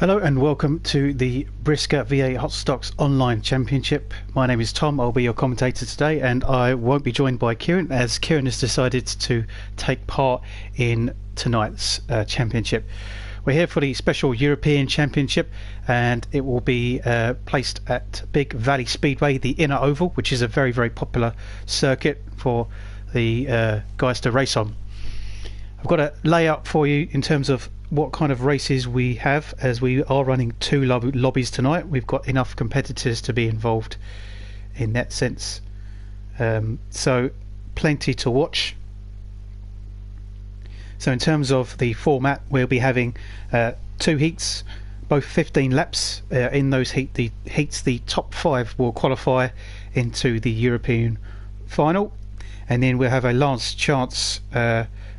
Hello and welcome to the BriSCA VA Hotstox Online Championship. My name is Tom, I'll be your commentator today, and I won't be joined by Kieran as Kieran has decided to take part in tonight's championship. We're here for the special European Championship, and it will be placed at Big Valley Speedway, the inner oval, which is a very, very popular circuit for the guys to race on. I've got a layout for you in terms of what kind of races we have, as we are running two lobbies tonight. We've got enough competitors to be involved in that sense, so plenty to watch. So in terms of the format, we'll be having two heats, both 15 laps. In those heats, the top 5 will qualify into the European final, and then we'll have a last chance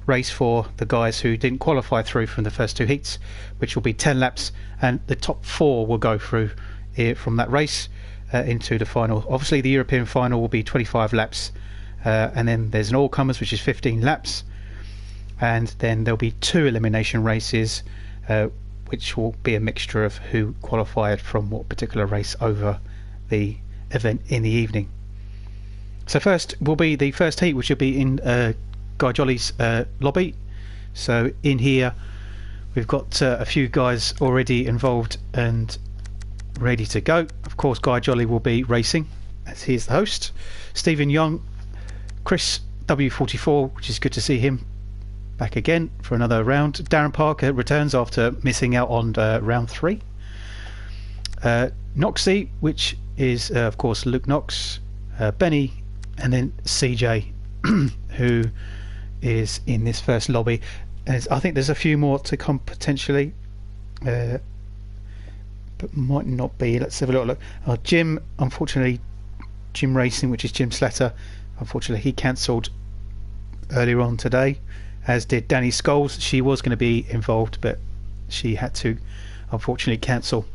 race for the guys who didn't qualify through from the first two heats, which will be 10 laps, and the top 4 will go through from that race into the final. Obviously the European final will be 25 laps, and then there's an all-comers, which is 15 laps, and then there'll be 2 elimination races, which will be a mixture of who qualified from what particular race over the event in the evening. So first will be the first heat, which will be in Guy Jolly's lobby. So in here we've got a few guys already involved and ready to go. Of course, Guy Jolly will be racing as he is the host. Stephen Young, Chris W44, which is good to see him back again for another round. Darren Parker returns after missing out on round 3. Noxie, which is of course Luke Knox, Benny, and then CJ who is in this first lobby. And I think there's a few more to come potentially, but might not be. Let's have a little look. Jim, unfortunately, Jim Racing, which is Jim Slatter, unfortunately he cancelled earlier on today, as did Danny Scholes. She was going to be involved, but she had to unfortunately cancel.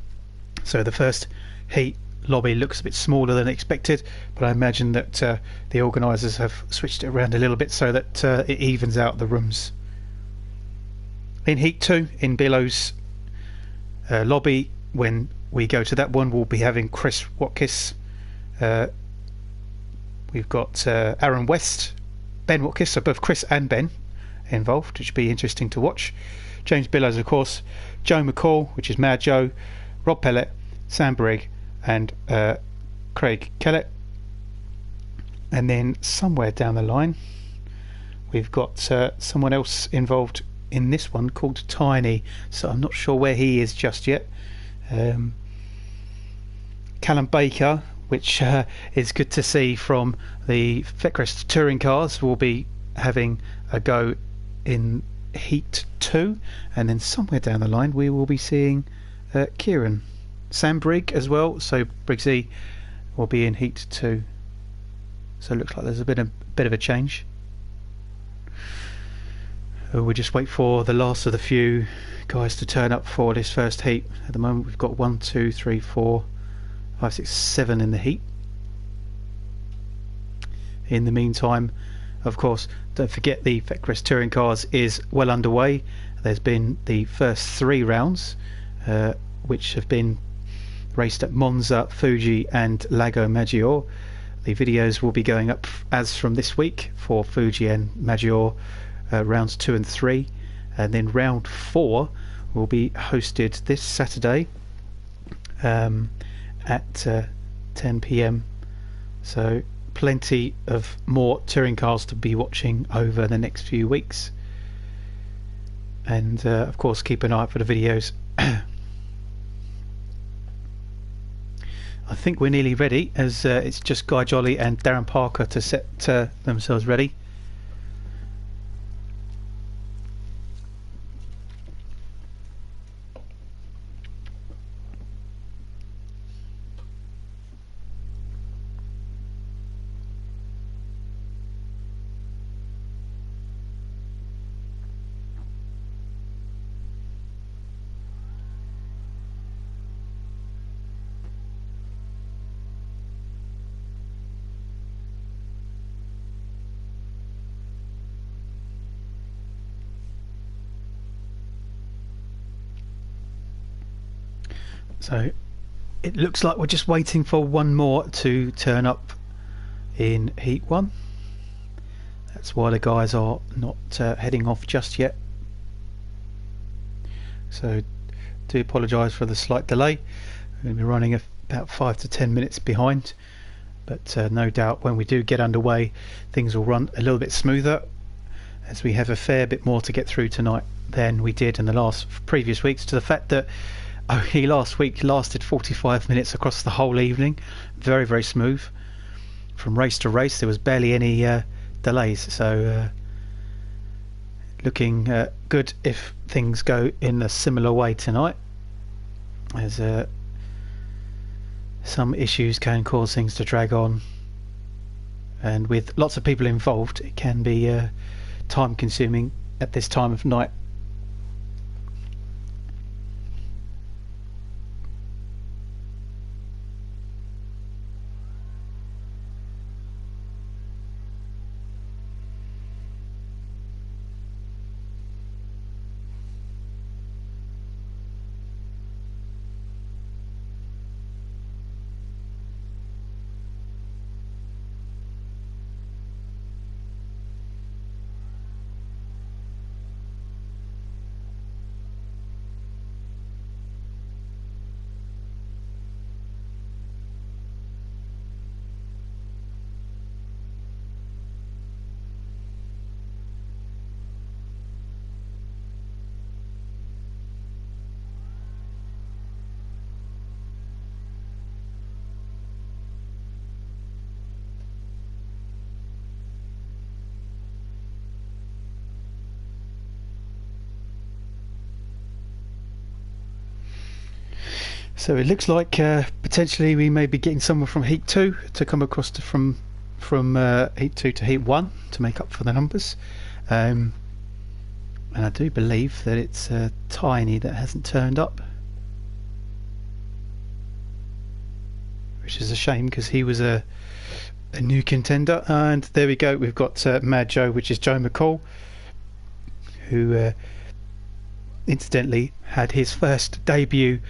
So the first heat lobby looks a bit smaller than expected, but I imagine that the organisers have switched it around a little bit so that it evens out the rooms. In Heat 2, in Billow's lobby, when we go to that one, we'll be having Chris Watkis. We've got Aaron West, Ben Watkis, so both Chris and Ben involved, which will be interesting to watch. James Billows, of course, Joe McCall, which is Mad Joe, Rob Pellet, Sam Brigg, and Craig Kellett. And then somewhere down the line we've got someone else involved in this one called Tiny, so I'm not sure where he is just yet. Callum Baker, which is good to see from the Fetcrest Touring Cars, will be having a go in Heat 2, and then somewhere down the line we will be seeing Kieran. Sam Brigg as well, so Briggsy will be in Heat 2. So it looks like there's a bit of a change. We'll just wait for the last of the few guys to turn up for this first heat. At the moment we've got 1, 2, 3, 4, 5, 6, 7 in the heat. In the meantime, of course, don't forget the Fetcrest Touring Cars is well underway. There's been the first 3 rounds, which have been raced at Monza, Fuji and Lago Maggiore. The videos will be going up as from this week for Fuji and Maggiore, rounds 2 and 3, and then round 4 will be hosted this Saturday at 10 p.m. So plenty of more touring cars to be watching over the next few weeks, and of course keep an eye out for the videos. I think we're nearly ready, as it's just Guy Jolly and Darren Parker to set themselves ready. So it looks like we're just waiting for one more to turn up in heat 1. That's why the guys are not heading off just yet. So do apologise for the slight delay. We're going to be running about 5 to 10 minutes behind, but no doubt when we do get underway things will run a little bit smoother, as we have a fair bit more to get through tonight than we did in the previous weeks, to the fact that only last week lasted 45 minutes across the whole evening. Very, very smooth. From race to race there was barely any delays, so looking good if things go in a similar way tonight, as some issues can cause things to drag on, and with lots of people involved it can be time consuming at this time of night. So it looks like potentially we may be getting someone from Heat 2 to come across from Heat 2 to Heat 1 to make up for the numbers. And I do believe that it's Tiny that hasn't turned up, which is a shame because he was a new contender. And there we go, we've got Mad Joe, which is Joe McCall, who incidentally had his first debut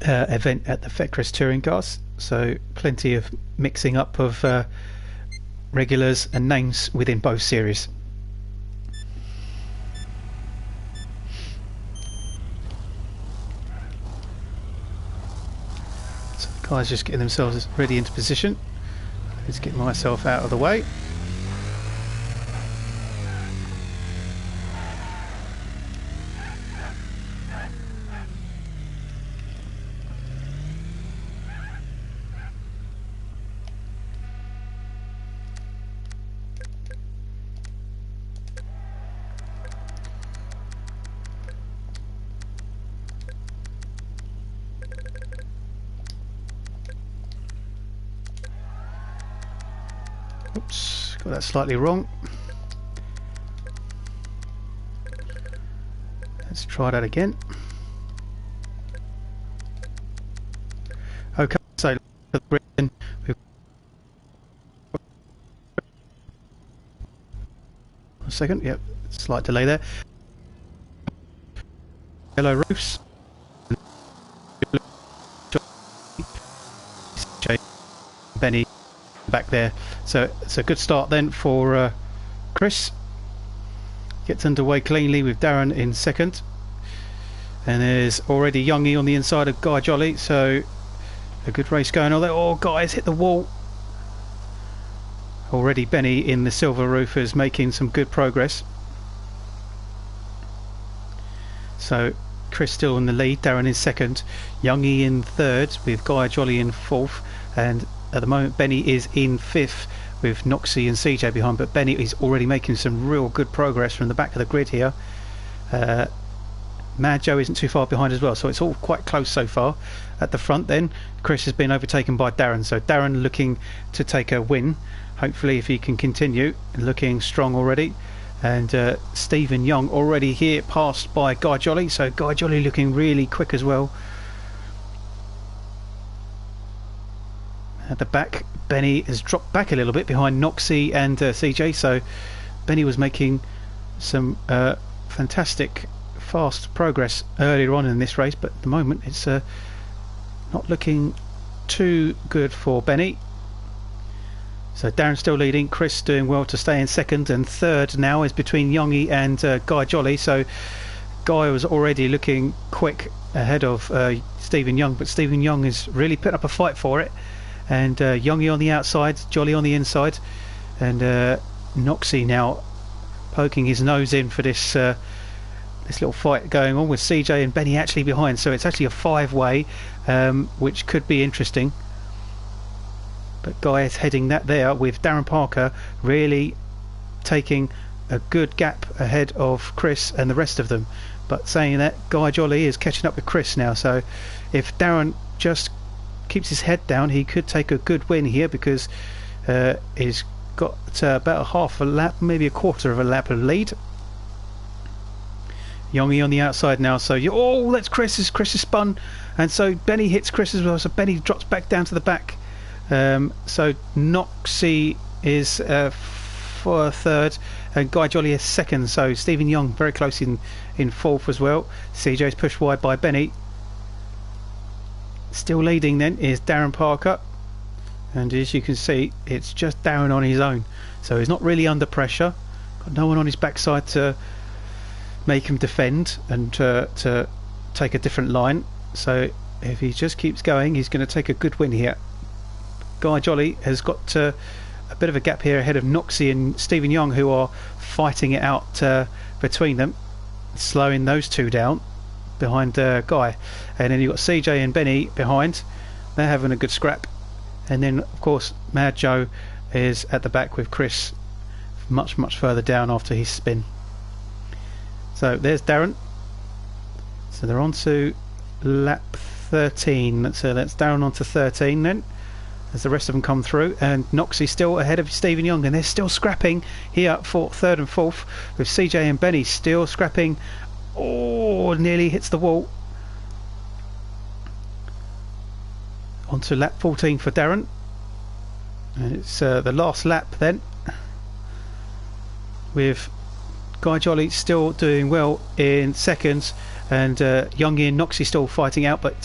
event at the Fetcrest Touring Cars, so plenty of mixing up of regulars and names within both series. So the guys just getting themselves ready into position. Let's get myself out of the way. Oops, got that slightly wrong. Let's try that again. Okay, so we've a second, yep, slight delay there. Yellow roofs. Benny back there, so it's a good start then for Chris. Gets underway cleanly with Darren in second, and there's already Youngie on the inside of Guy Jolly, so a good race going on there. Oh, guys, hit the wall. Already Benny in the silver roof is making some good progress, so Chris still in the lead, Darren in second, Youngie in third with Guy Jolly in fourth, and at the moment Benny is in fifth with Noxie and CJ behind, but Benny is already making some real good progress from the back of the grid here. Mad Joe isn't too far behind as well, so it's all quite close so far. At the front then, Chris has been overtaken by Darren, so Darren looking to take a win, hopefully, if he can continue, looking strong already. And Stephen Young already here, passed by Guy Jolly, so Guy Jolly looking really quick as well. At the back, Benny has dropped back a little bit behind Noxie and CJ, so Benny was making some fantastic fast progress earlier on in this race, but at the moment it's not looking too good for Benny. So Darren still leading, Chris doing well to stay in second, and third now is between Youngie and Guy Jolly. So Guy was already looking quick ahead of Stephen Young, but Stephen Young is really putting up a fight for it, and Youngie on the outside, Jolly on the inside, and Noxie now poking his nose in for this this little fight going on with CJ and Benny actually behind. So it's actually a five-way, which could be interesting. But Guy is heading that there, with Darren Parker really taking a good gap ahead of Chris and the rest of them. But saying that, Guy Jolly is catching up with Chris now, so if Darren just keeps his head down, he could take a good win here, because he's got about a half a lap, maybe a quarter of a lap of lead. Youngie on the outside now, so oh, that's Chris is spun, and so Benny hits Chris as well, so Benny drops back down to the back. So Noxie is for third, and Guy Jolly is second. So Stephen Young very close in fourth as well. CJ's pushed wide by Benny. Still leading then is Darren Parker, and as you can see, it's just Darren on his own. So he's not really under pressure. Got no one on his backside to make him defend and to take a different line. So if he just keeps going, he's going to take a good win here. Guy Jolly has got a bit of a gap here ahead of Noxie and Stephen Young, who are fighting it out between them, slowing those two down behind Guy. And then you've got CJ and Benny behind. They're having a good scrap. And then of course Mad Joe is at the back with Chris much further down after his spin. So there's Darren. So they're on to lap 13. So that's Darren on to 13 then, as the rest of them come through, and Noxie still ahead of Stephen Young, and they're still scrapping here for third and fourth, with CJ and Benny still scrapping. Oh, nearly hits the wall. On to lap 14 for Darren, and it's the last lap then, with Guy Jolly still doing well in seconds, and Youngie and Noxie still fighting out, but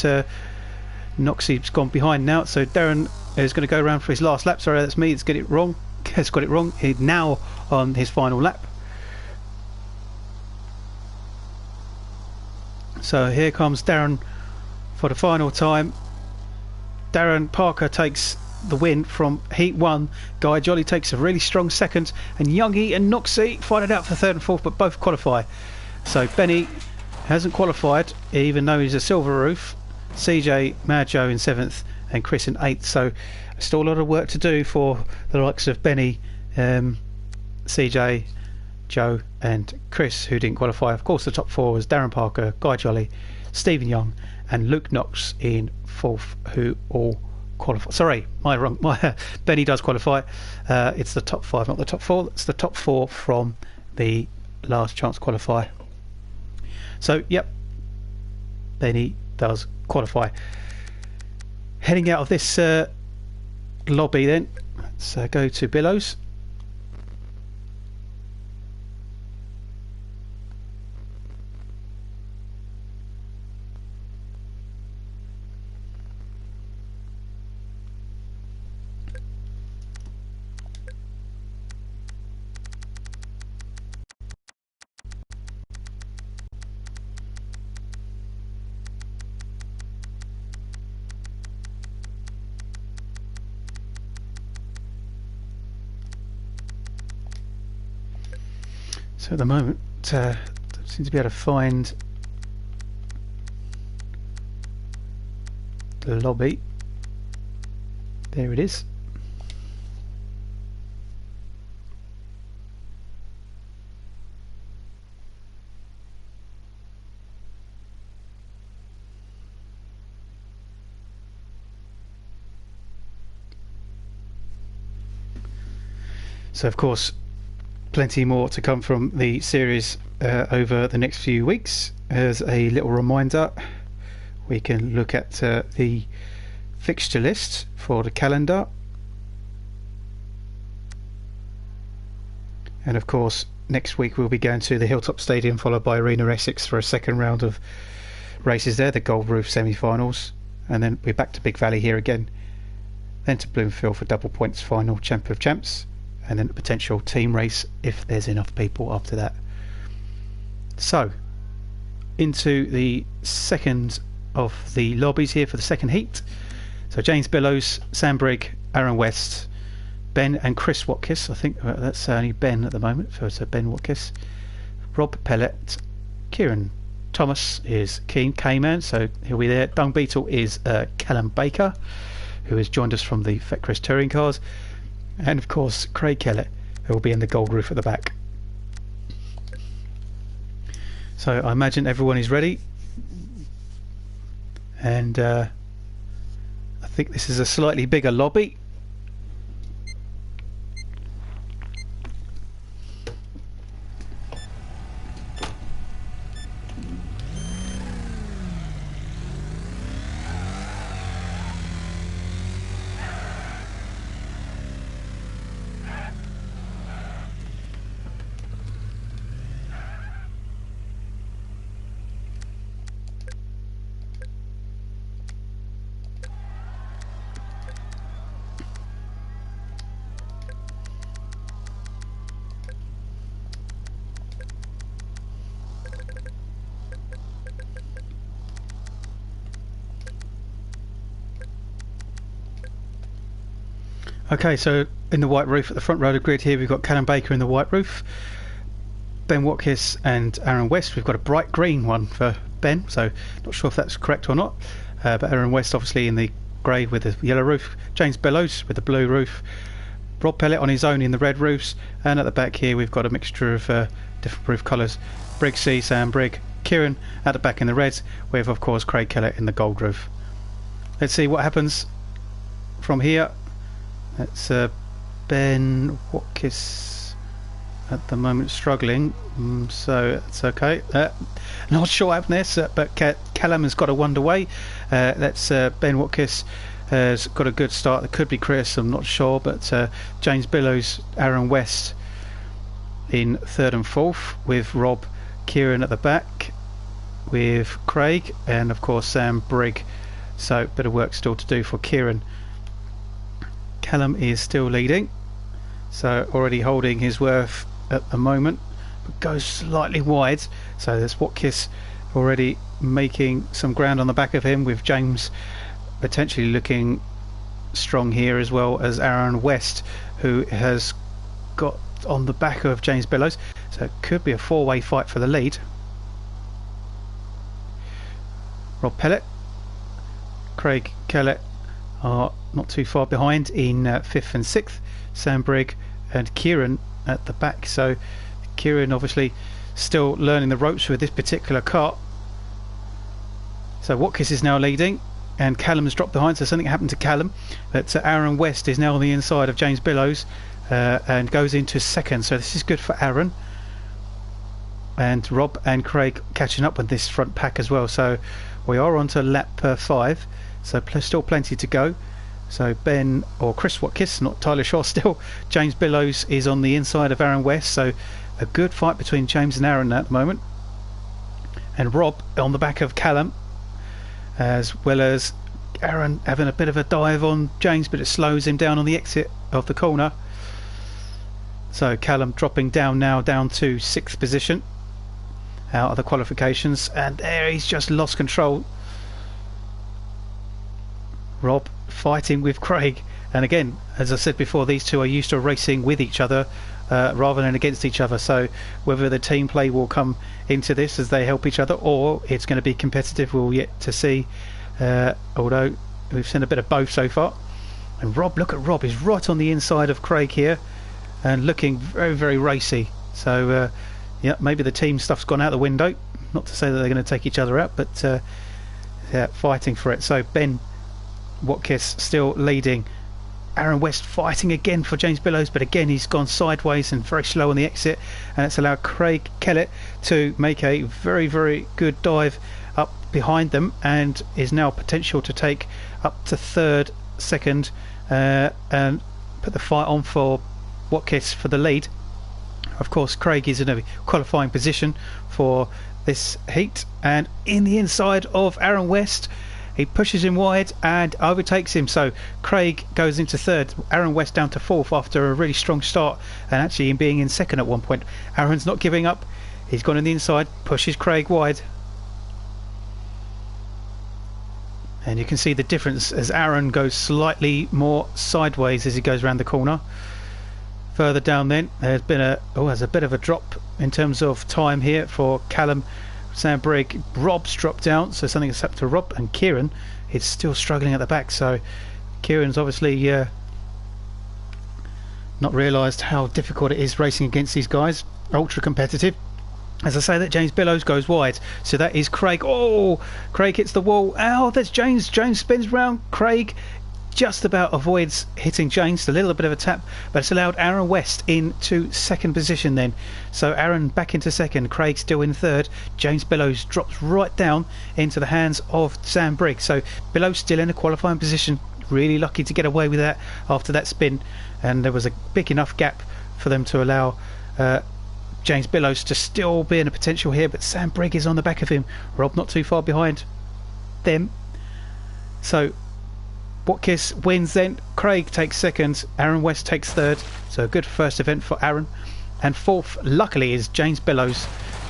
Noxie's gone behind now, so Darren is going to go around for his last lap. Sorry, that's me, it's got it wrong. He's now on his final lap. So here comes Darren for the final time. Darren Parker takes the win from Heat 1. Guy Jolly takes a really strong second, and Youngie and Noxie fight it out for third and fourth, but both qualify. So Benny hasn't qualified, even though he's a silver roof. CJ, Mad Joe in 7th, and Chris in 8th. So still a lot of work to do for the likes of Benny, CJ, Joe and Chris, who didn't qualify. Of course the top four was Darren Parker, Guy Jolly, Stephen Young and Luke Knox in 4th, who all qualify. Sorry, Benny does qualify. It's the top 5, not the top 4. It's the top 4 from the last chance qualifier. So yep, Benny does qualify. Heading out of this lobby then, let's go to Billows. So at the moment, don't seem to be able to find the lobby. There it is. So of course, plenty more to come from the series over the next few weeks. As a little reminder, we can look at the fixture list for the calendar, and of course next week we'll be going to the Hilltop Stadium, followed by Arena Essex for a second round of races there, the Gold Roof semi-finals. and then we're back to Big Valley here again, then to Bloomfield for double points final, Champion of Champs, and then a potential team race if there's enough people after that. So into the second of the lobbies here for the second heat. So James Billows, Sam Brigg, Aaron West, Ben and Chris Watkiss. I think that's only Ben at the moment, so Ben Watkiss. Rob Pellet, Kieran Thomas is K-Man, so he'll be there. Dung Beetle is Callum Baker, who has joined us from the Fetcris Touring Cars, and of course Craig Kellett, who will be in the gold roof at the back. So I imagine everyone is ready, and I think this is a slightly bigger lobby. Okay, so in the white roof at the front row of the grid here, we've got Callum Baker in the white roof, Ben Watkiss and Aaron West. We've got a bright green one for Ben, so not sure if that's correct or not, but Aaron West obviously in the grey with the yellow roof, James Bellows with the blue roof, Rob Pellet on his own in the red roofs, and at the back here we've got a mixture of different roof colours, BriSCA, Sam Brigg, Kieran at the back in the reds, with of course Craig Kellett in the gold roof. Let's see what happens from here. That's Ben Watkiss at the moment struggling, so it's okay. Not sure what happened there, but Callum has got a wonder way. That's Ben Watkiss has got a good start. It could be Chris, I'm not sure, but James Billows, Aaron West in third and fourth, with Rob, Kieran at the back, with Craig, and of course Sam Brigg. So a bit of work still to do for Kieran. Callum is still leading, so already holding his worth at the moment, but goes slightly wide. So there's Watkiss already making some ground on the back of him, with James potentially looking strong here, as well as Aaron West, who has got on the back of James Billows. So it could be a four-way fight for the lead. Rob Pellet, Craig Kellett are not too far behind in 5th and 6th, Sam Brigg and Kieran at the back. So Kieran obviously still learning the ropes with this particular car. So Watkiss is now leading, and Callum's dropped behind, so something happened to Callum, but Aaron West is now on the inside of James Billows and goes into second, so this is good for Aaron. And Rob and Craig catching up with this front pack as well, so we are on to lap 5. So still plenty to go. So Ben or Chris Watkiss, not entirely sure still. James Billows is on the inside of Aaron West, so a good fight between James and Aaron at the moment. And Rob on the back of Callum, as well as Aaron having a bit of a dive on James, but it slows him down on the exit of the corner. So Callum dropping down now, down to 6th position out of the qualifications, and there he's just lost control. Rob fighting with Craig, and again, as I said before, these two are used to racing with each other rather than against each other, so whether the team play will come into this as they help each other, or it's going to be competitive, we'll yet to see, although we've seen a bit of both so far. And Rob, look at Rob, he's right on the inside of Craig here and looking very, very racy. So yeah, maybe the team stuff's gone out the window, not to say that they're going to take each other out, but yeah, fighting for it. So Ben Watkiss still leading, Aaron West fighting again for James Billows, but again he's gone sideways and very slow on the exit, and it's allowed Craig Kellett to make a very, very good dive up behind them, and is now potential to take up to 3rd, 2nd, and put the fight on for Watkiss for the lead. Of course Craig is in a qualifying position for this heat, and in the inside of Aaron West, He pushes him wide and overtakes him. So Craig goes into third. Aaron West down to fourth after a really strong start, and actually him being in second at one point. Aaron's not giving up. He's gone on the inside, pushes Craig wide. And you can see the difference as Aaron goes slightly more sideways as he goes around the corner. Further down then, there's a bit of a drop in terms of time here for Callum, Sam Brigg. Rob's dropped down, so something has happened to Rob, and Kieran is still struggling at the back. So Kieran's obviously not realised how difficult it is racing against these guys. Ultra competitive. As I say, that James Billows goes wide, so that is Craig. Oh, Craig hits the wall. Ow, that's James. James spins round. Craig just about avoids hitting James. A little bit of a tap, but it's allowed Aaron West into second position then. So Aaron back into second. Craig still in third. James Billows drops right down into the hands of Sam Brigg. So Billows still in a qualifying position. Really lucky to get away with that after that spin, and there was a big enough gap for them to allow James Billows to still be in a potential here, but Sam Brigg is on the back of him. Rob not too far behind them. So Watkins wins then. Craig takes second. Aaron West takes third. So a good first event for Aaron. And fourth, luckily, is James Billows.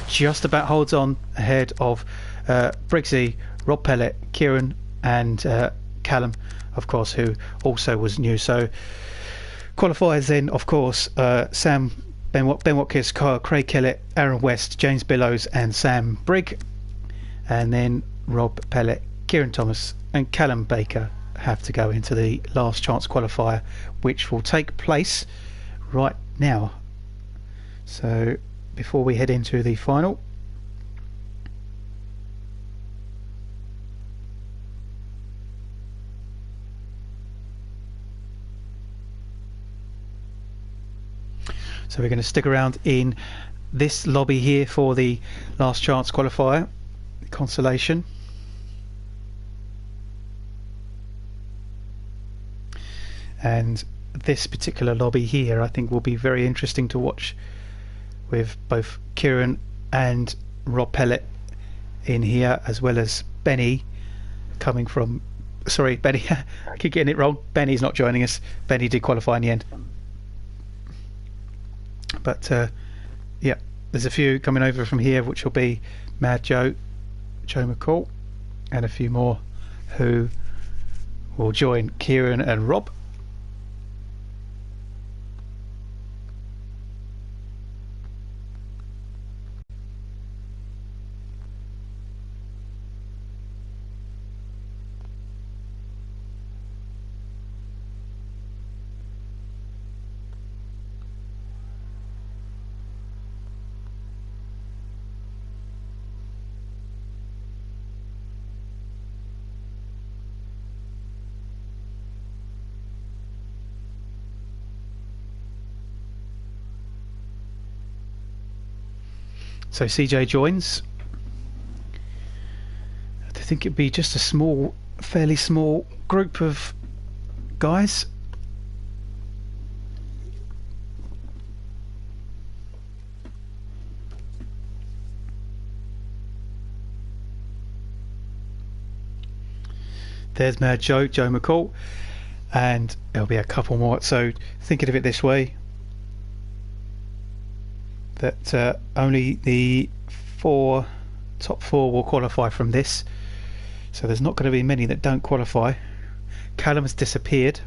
Just about holds on ahead of BriSCA, Rob Pellet, Kieran and Callum, of course, who also was new. So qualifiers then, of course, Ben Watkins, Craig Kellett, Aaron West, James Billows and Sam Brigg. And then Rob Pellet, Kieran Thomas and Callum Baker have to go into the last chance qualifier, which will take place right now. So before we head into the final, so we're going to stick around in this lobby here for the last chance qualifier, Consolation. And this particular lobby here I think will be very interesting to watch, with both Kieran and Rob Pellet in here, as well as Benny coming from, sorry Benny, I keep getting it wrong, Benny's not joining us. Benny did qualify in the end. But yeah, there's a few coming over from here, which will be Mad Joe, Joe McCall, and a few more who will join Kieran and Rob. So CJ joins. I think it'd be just a small, fairly small group of guys. There's Mad Joe, Joe McCall, and there'll be a couple more. So thinking of it this way, that only the top four will qualify from this, so there's not going to be many that don't qualify. Callum has disappeared,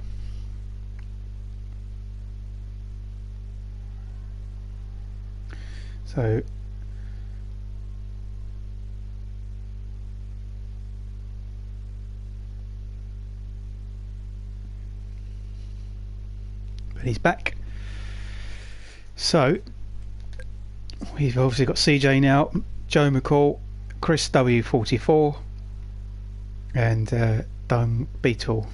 so but he's back. So we've obviously got CJ now, Joe McCall, Chris W44 and Dung Beetle.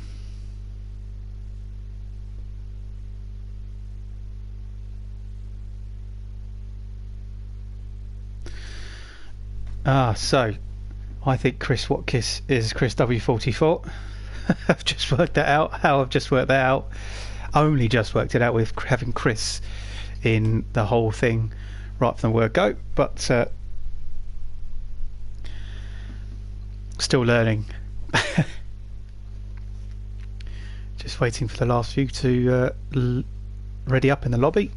So I think Chris Watkins is Chris W44. I've just worked that out. How I've just worked that out. Only just worked it out with having Chris in the whole thing right from the word go, but still learning Just waiting for the last few to ready up in the lobby.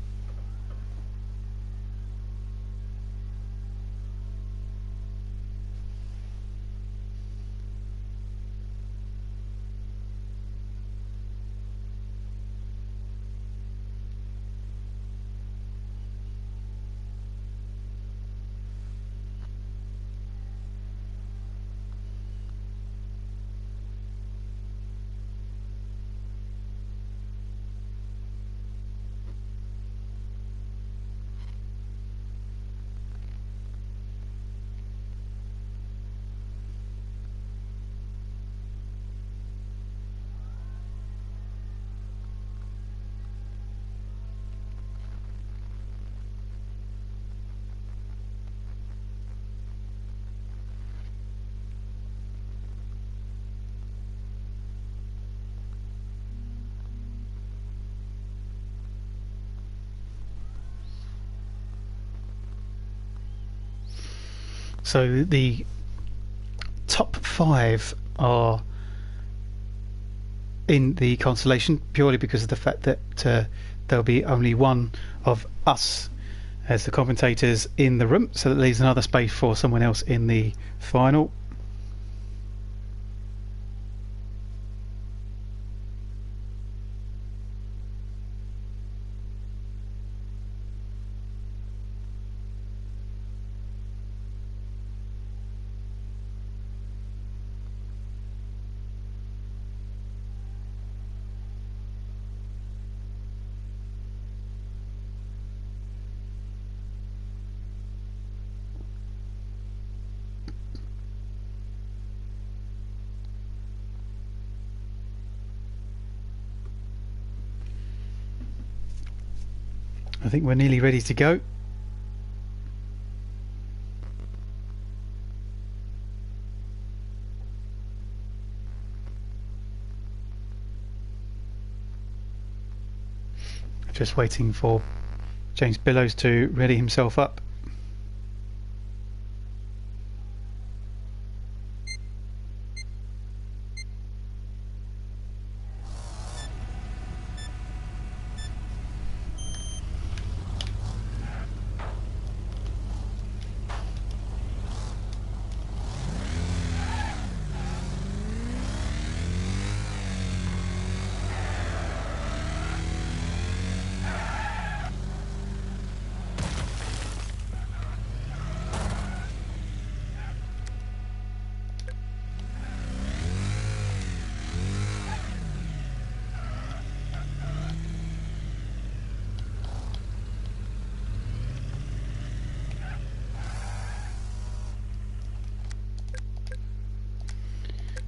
So the top 5 are in the constellation purely because of the fact that there'll be only one of us as the commentators in the room, so that leaves another space for someone else in the final. I think we're nearly ready to go. Just waiting for James Billows to ready himself up.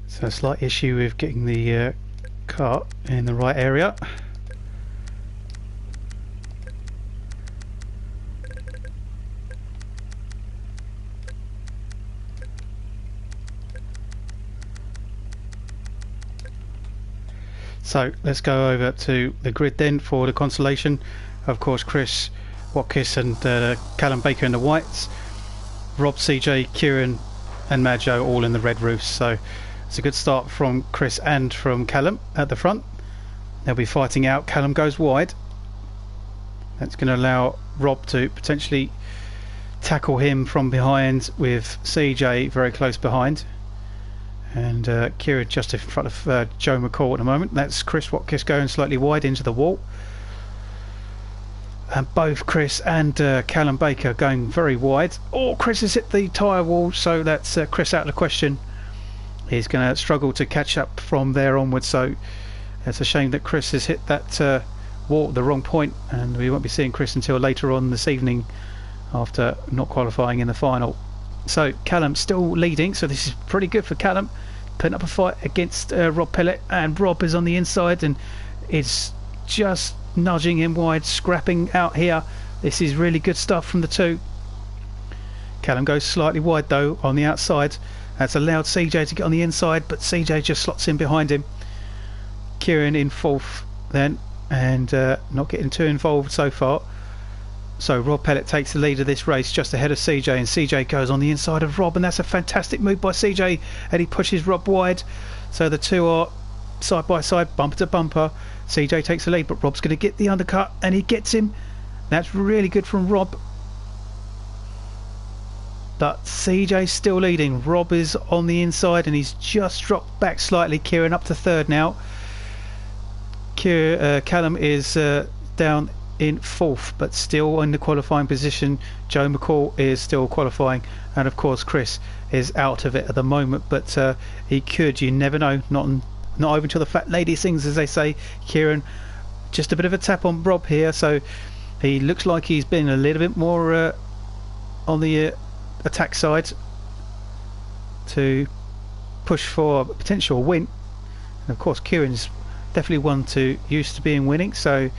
So a slight issue with getting the cart in the right area. So let's go over to the grid then for the constellation. Of course, Chris Watkis and Callum Baker in the whites, Rob, CJ, Kieran and Majo all in the red roofs. So it's a good start from Chris and from Callum at the front. They'll be fighting out. Callum goes wide. That's going to allow Rob to potentially tackle him from behind, with CJ very close behind. And Kieran just in front of Joe McCall at the moment. That's Chris Watkis going slightly wide into the wall. And both Chris and Callum Baker going very wide. Oh, Chris has hit the tyre wall, so that's Chris out of the question. He's going to struggle to catch up from there onwards, so it's a shame that Chris has hit that wall at the wrong point, and we won't be seeing Chris until later on this evening after not qualifying in the final. So Callum still leading, so this is pretty good for Callum, putting up a fight against Rob Pellet, and Rob is on the inside and is just nudging him wide, scrapping out here. This is really good stuff from the two. Callum goes slightly wide though on the outside. That's allowed CJ to get on the inside, but CJ just slots in behind him. Kieran in fourth then, and not getting too involved so far. So Rob Pellet takes the lead of this race just ahead of CJ, and CJ goes on the inside of Rob, and that's a fantastic move by CJ, and he pushes Rob wide. So the two are side by side, bumper to bumper. CJ takes the lead, but Rob's going to get the undercut, and he gets him. That's really good from Rob. But CJ's still leading. Rob is on the inside, and he's just dropped back slightly. Kieran up to third now. Callum is down in fourth, but still in the qualifying position. Joe McCall is still qualifying, and of course Chris is out of it at the moment, but he could, you never know, not over until the fat lady sings, as they say. Kieran, just a bit of a tap on Rob here, so he looks like he's been a little bit more on the attack side to push for a potential win. And of course Kieran's definitely one to used to being winning, so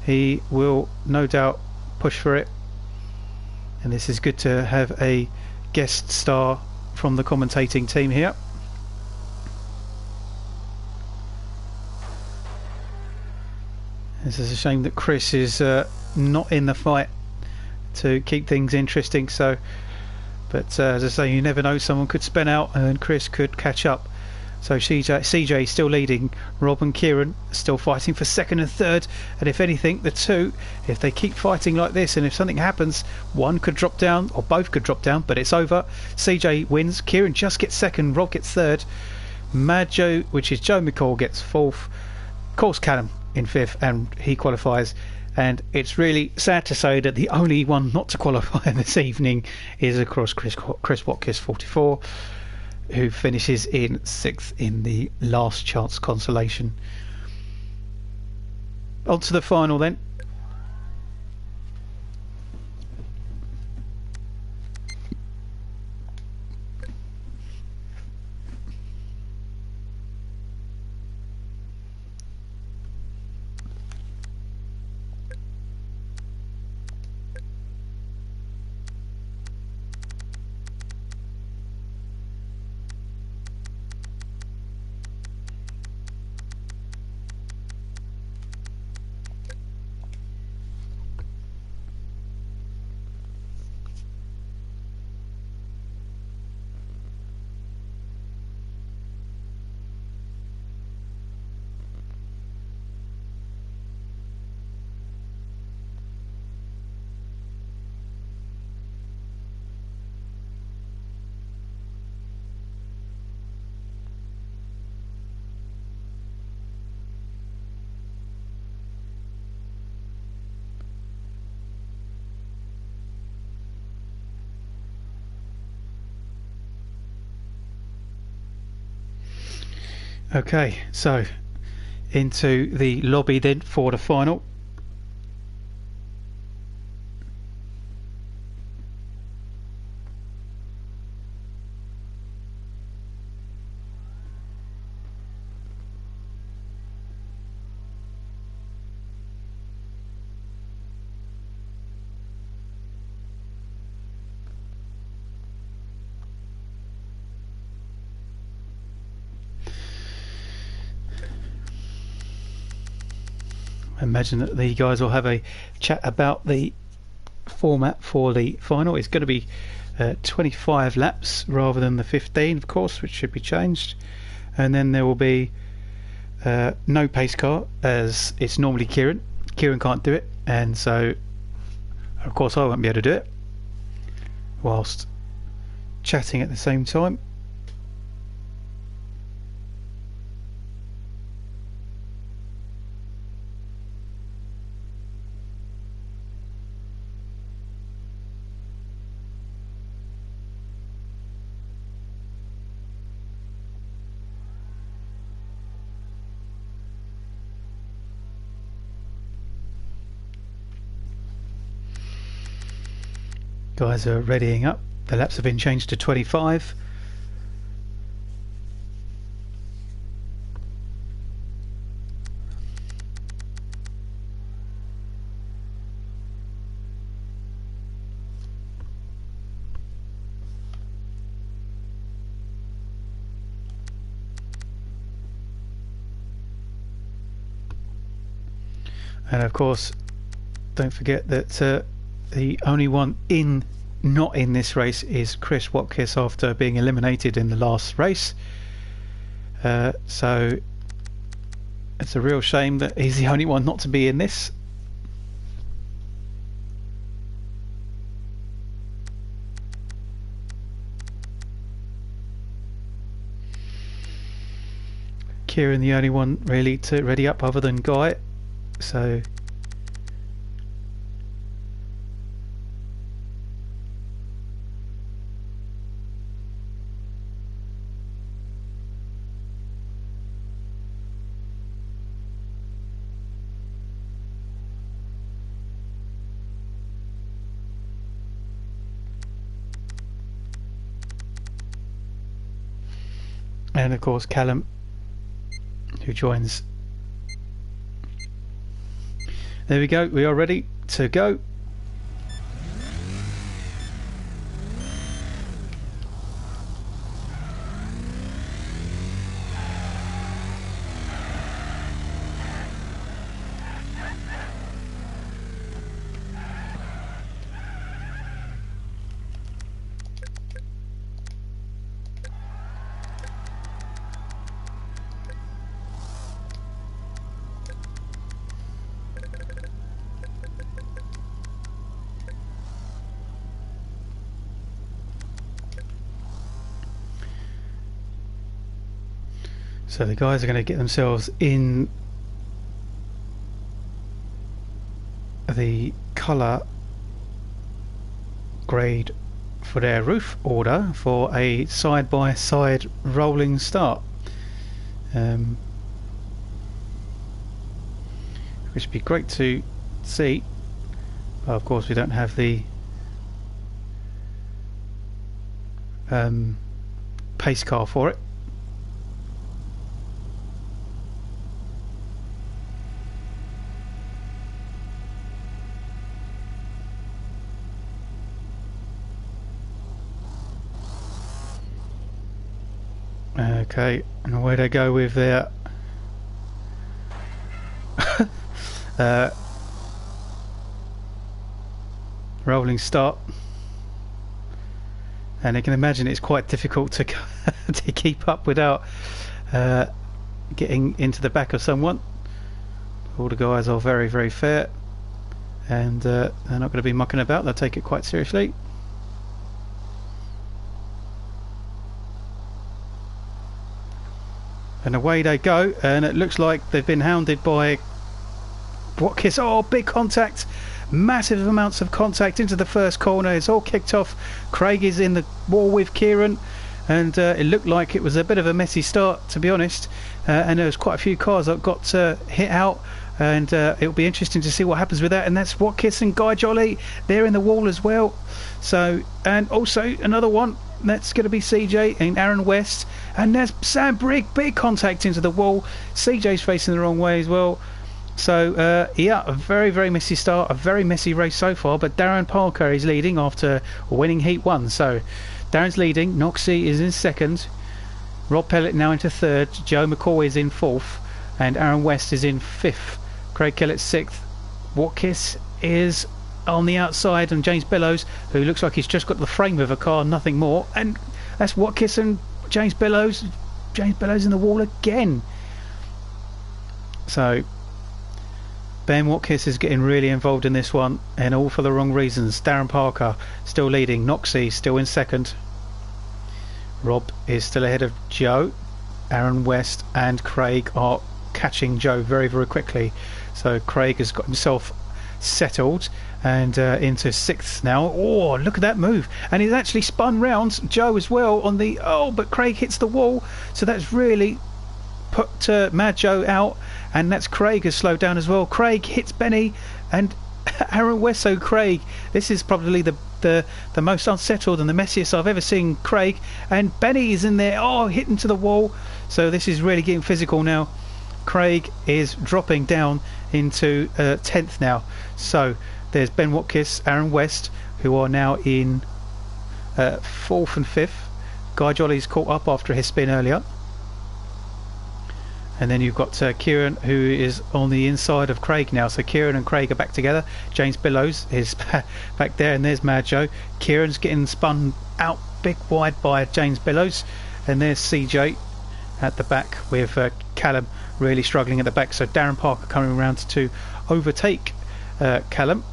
he will no doubt push for it. And this is good to have a guest star from the commentating team here. This is a shame that Chris is not in the fight to keep things interesting, so but as I say, you never know, someone could spin out and Chris could catch up. So CJ still leading. Rob and Kieran still fighting for second and third, and if anything, the two, if they keep fighting like this, and if something happens, one could drop down or both could drop down, but it's over. CJ wins, Kieran just gets second, Rob gets third, Mad Joe, which is Joe McCall, gets fourth, of course Callum in fifth, and he qualifies. And it's really sad to say that the only one not to qualify this evening is of course Chris Watkins 44, who finishes in sixth in the last chance consolation. On to the final then. Okay, so into the lobby then for the final. I imagine that the guys will have a chat about the format for the final. It's going to be 25 laps rather than the 15, of course, which should be changed. And then there will be no pace car, as it's normally Kieran. Kieran can't do it, and so of course I won't be able to do it whilst chatting at the same time. Guys are readying up. The laps have been changed to 25. And of course, don't forget that The only one not in this race is Chris Watkiss after being eliminated in the last race. So it's a real shame that he's the only one not to be in this. Kieran the only one really to ready up other than Guy, so and of course Callum, who joins. There we go, we are ready to go. So the guys are going to get themselves in the colour grade for their roof order for a side-by-side rolling start, which would be great to see, but of course we don't have the pace car for it. Okay, and away they go with their rolling start, and you can imagine it's quite difficult to to keep up without getting into the back of someone. All the guys are very, very fair, and they're not going to be mucking about. They'll take it quite seriously. And away they go, and it looks like they've been hounded by Watkiss. Oh, big contact, massive amounts of contact into the first corner. It's all kicked off. Craig is in the wall with Kieran, and it looked like it was a bit of a messy start, to be honest, and there was quite a few cars that got hit out, and it'll be interesting to see what happens with that. And that's Watkiss and Guy Jolly, they're in the wall as well. So, and also another one, that's going to be CJ and Aaron West, and there's Sam Brigg, big contact into the wall. CJ's facing the wrong way as well. So yeah, a very, very messy start, a very messy race so far, but Darren Parker is leading after winning Heat 1. So Darren's leading, Noxie is in second, Rob Pellet now into third, Joe McCoy is in fourth, and Aaron West is in fifth, Craig Kellett sixth. Watkiss is on the outside, and James Bellows, who looks like he's just got the frame of a car, nothing more, and that's Watkiss and James Bellows. James Bellows in the wall again. So Ben Watkiss is getting really involved in this one, and all for the wrong reasons. Darren Parker still leading, Noxie still in second, Rob is still ahead of Joe, Aaron West and Craig are catching Joe very, very quickly. So Craig has got himself settled and into sixth now. Oh, look at that move, and he's actually spun round Joe as well on the but Craig hits the wall, so that's really put Mad Joe out, and that's Craig has slowed down as well. Craig hits Benny and Aaron West. So Craig, this is probably the most unsettled and the messiest I've ever seen Craig, and Benny is in there, hitting to the wall. So this is really getting physical now. Craig is dropping down into 10th now. So there's Ben Watkiss, Aaron West, who are now in 4th and 5th. Guy Jolly's caught up after his spin earlier. And then you've got Kieran, who is on the inside of Craig now. So Kieran and Craig are back together. James Billows is back there, and there's Mad Joe. Kieran's getting spun out big wide by James Billows, and there's CJ at the back with Callum really struggling at the back. So Darren Parker coming around to overtake Callum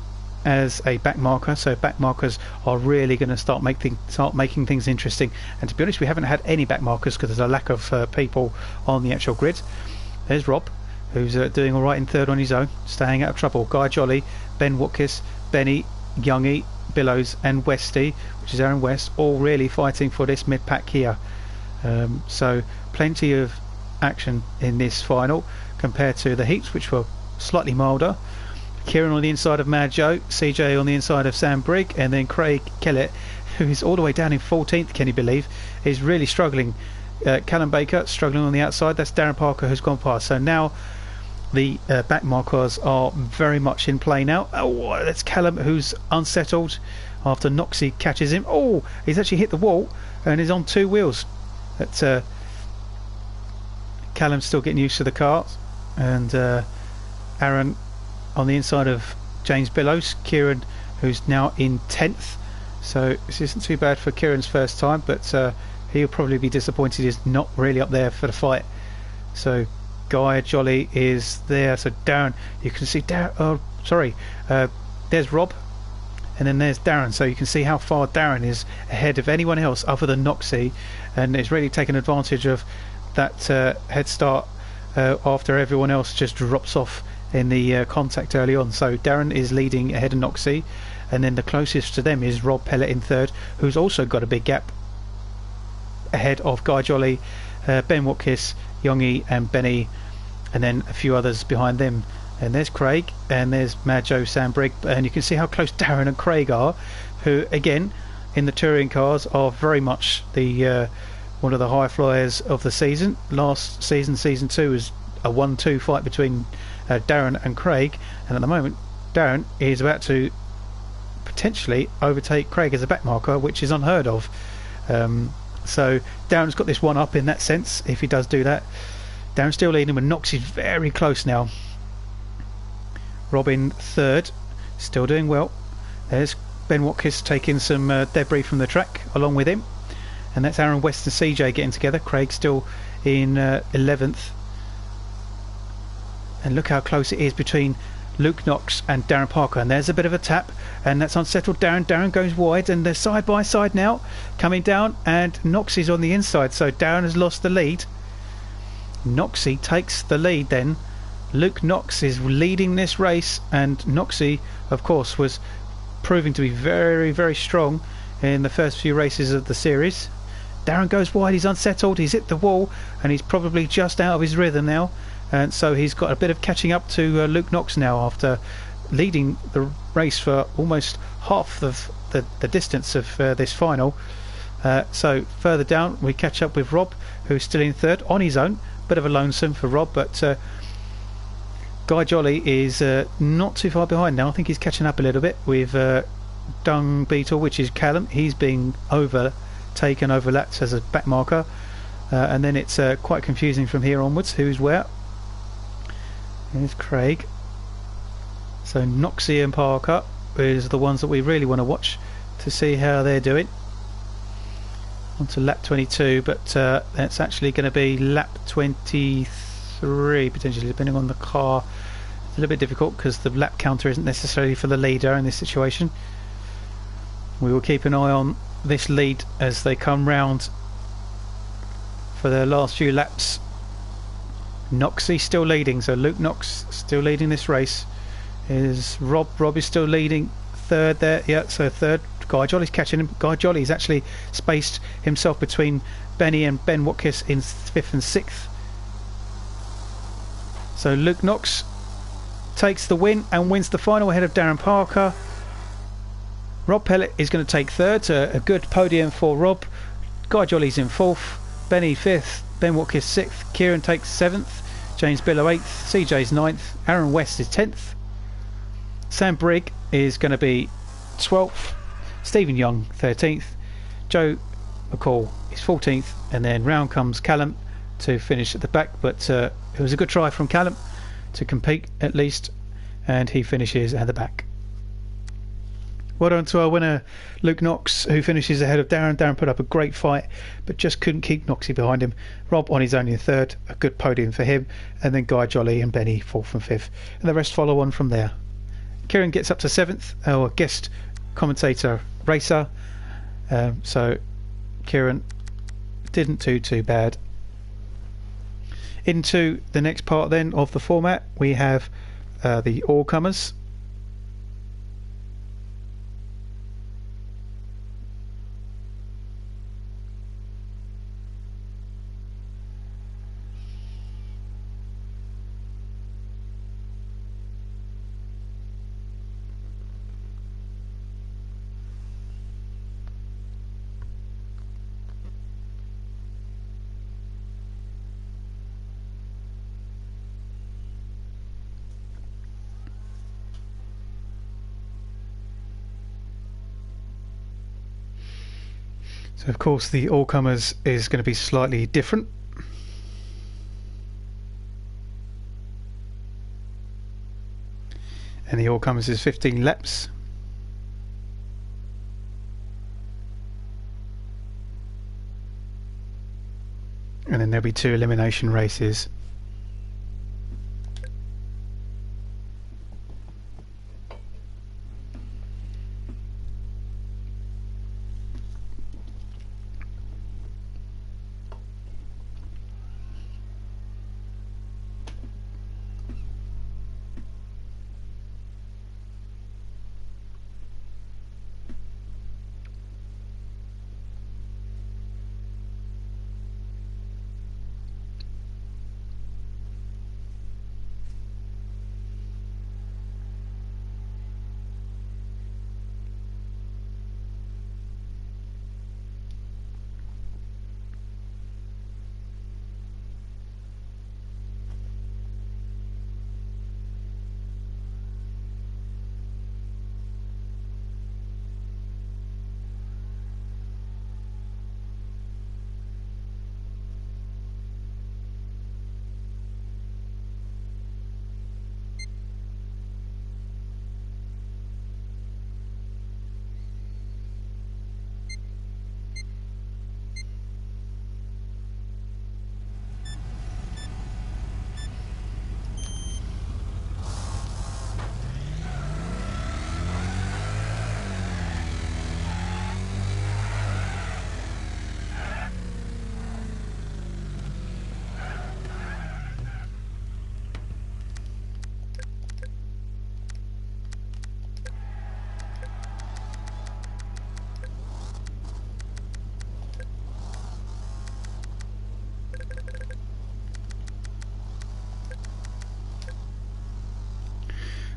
as a back marker. So back markers are really going to start making things interesting. And to be honest, we haven't had any back markers because there's a lack of people on the actual grid. There's Rob, who's doing all right in third on his own, staying out of trouble. Guy Jolly, Ben Watkis, Benny, Youngie, Billows and Westy, which is Aaron West, all really fighting for this mid pack here. So plenty of action in this final compared to the heats, which were slightly milder. Kieran on the inside of Mad Joe, CJ on the inside of Sam Brigg, and then Craig Kellett, who is all the way down in 14th, can you believe, is really struggling. Callum Baker struggling on the outside. That's Darren Parker who's gone past. So now the back markers are very much in play now. Oh, that's Callum who's unsettled after Noxie catches him. Oh, he's actually hit the wall and is on two wheels. That's Callum's still getting used to the car, and Aaron on the inside of James Billows. Kieran, who's now in 10th, so this isn't too bad for Kieran's first time, but he'll probably be disappointed he's not really up there for the fight. So Guy Jolly is there. So Darren, you can see Darren, there's Rob, and then there's Darren. So you can see how far Darren is ahead of anyone else other than Noxie, and is really taking advantage of that head start after everyone else just drops off in the contact early on. So Darren is leading ahead of Noxie, and then the closest to them is Rob Pellet in third, who's also got a big gap ahead of Guy Jolly, Ben Watkis, Youngie and Benny, and then a few others behind them. And there's Craig, and there's Mad Joe, Sam Brigg, and you can see how close Darren and Craig are, who again in the touring cars are very much the one of the high flyers of the season. Last season, season 2, was a 1-2 fight between Darren and Craig, and at the moment Darren is about to potentially overtake Craig as a back marker, which is unheard of. So Darren's got this one up in that sense if he does do that. Darren's still leading, but Knox is very close now. Robin third, still doing well. There's Ben Watkis taking some debris from the track along with him, and that's Aaron West and CJ getting together. Craig still in 11th, and look how close it is between Luke Knox and Darren Parker, and there's a bit of a tap, and that's unsettled Darren. Darren goes wide, and they're side by side now coming down, and Knox is on the inside, so Darren has lost the lead. Noxie takes the lead then. Luke Knox is leading this race, and Noxie of course was proving to be very, very strong in the first few races of the series. Darren goes wide, he's unsettled, he's hit the wall, and he's probably just out of his rhythm now, and so he's got a bit of catching up to Luke Knox now after leading the race for almost half of the distance of this final. So further down we catch up with Rob, who's still in third on his own. Bit of a lonesome for Rob, but Guy Jolly is not too far behind now. I think he's catching up a little bit with Dung Beetle, which is Callum. He's being overlapped as a back marker, and then it's quite confusing from here onwards who's where. Here's Craig. So Noxie and Parker is the ones that we really want to watch to see how they're doing. On to lap 22, but that's actually going to be lap 23 potentially, depending on the car. It's a little bit difficult because the lap counter isn't necessarily for the leader in this situation. We will keep an eye on this lead as they come round for their last few laps. Noxie still leading, so Luke Knox still leading this race. Is Rob is still leading third there, yeah, so third. Guy Jolly's catching him. Guy Jolly's actually spaced himself between Benny and Ben Watkis in 5th and 6th. So Luke Knox takes the win and wins the final ahead of Darren Parker. Rob Pellet is going to take third, so a good podium for Rob. Guy Jolly's in 4th, Benny 5th, Ben Watkis 6th, Kieran takes 7th, James Billow 8th, CJ's 9th, Aaron West is 10th, Sam Brigg is going to be 12th, Stephen Young 13th, Joe McCall is 14th, and then round comes Callum, to finish at the back, but it was a good try from Callum to compete at least, and he finishes at the back. Well done to our winner Luke Knox, who finishes ahead of Darren. Darren put up a great fight but just couldn't keep Knoxy behind him. Rob on his own in third, a good podium for him, and then Guy Jolly and Benny fourth and fifth, and the rest follow on from there. Kieran gets up to seventh, our guest commentator racer, so Kieran didn't do too bad. Into the next part then of the format, we have the all-comers. So of course the all-comers is going to be slightly different. And the all-comers is 15 laps. And then there'll be 2 elimination races.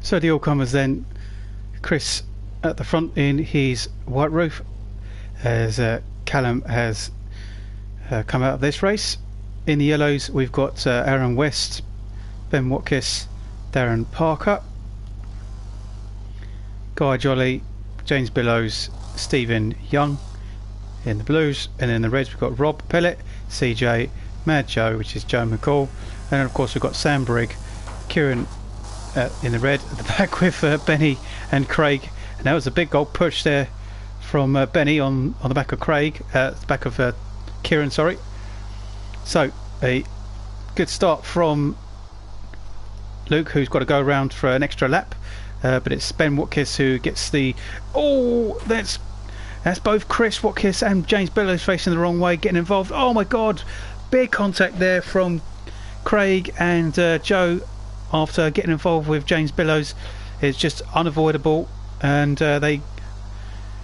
So the all-comers then, Chris at the front in his white roof, as Callum has come out of this race. In the yellows we've got Aaron West, Ben Watkis, Darren Parker, Guy Jolly, James Billows, Stephen Young in the blues, and in the reds we've got Rob Pellet, CJ, Mad Joe, which is Joe McCall, and of course we've got Sam Brigg, Kieran in the red at the back with Benny and Craig, and that was a big goal push there from Benny on the back of Craig, the back of Kieran, sorry. So a good start from Luke, who's got to go around for an extra lap, but it's Ben Watkis who gets the that's both Chris Watkis and James Billows facing the wrong way, getting involved. Oh my god, big contact there from Craig and Joe after getting involved with James Billows. Is just unavoidable, and they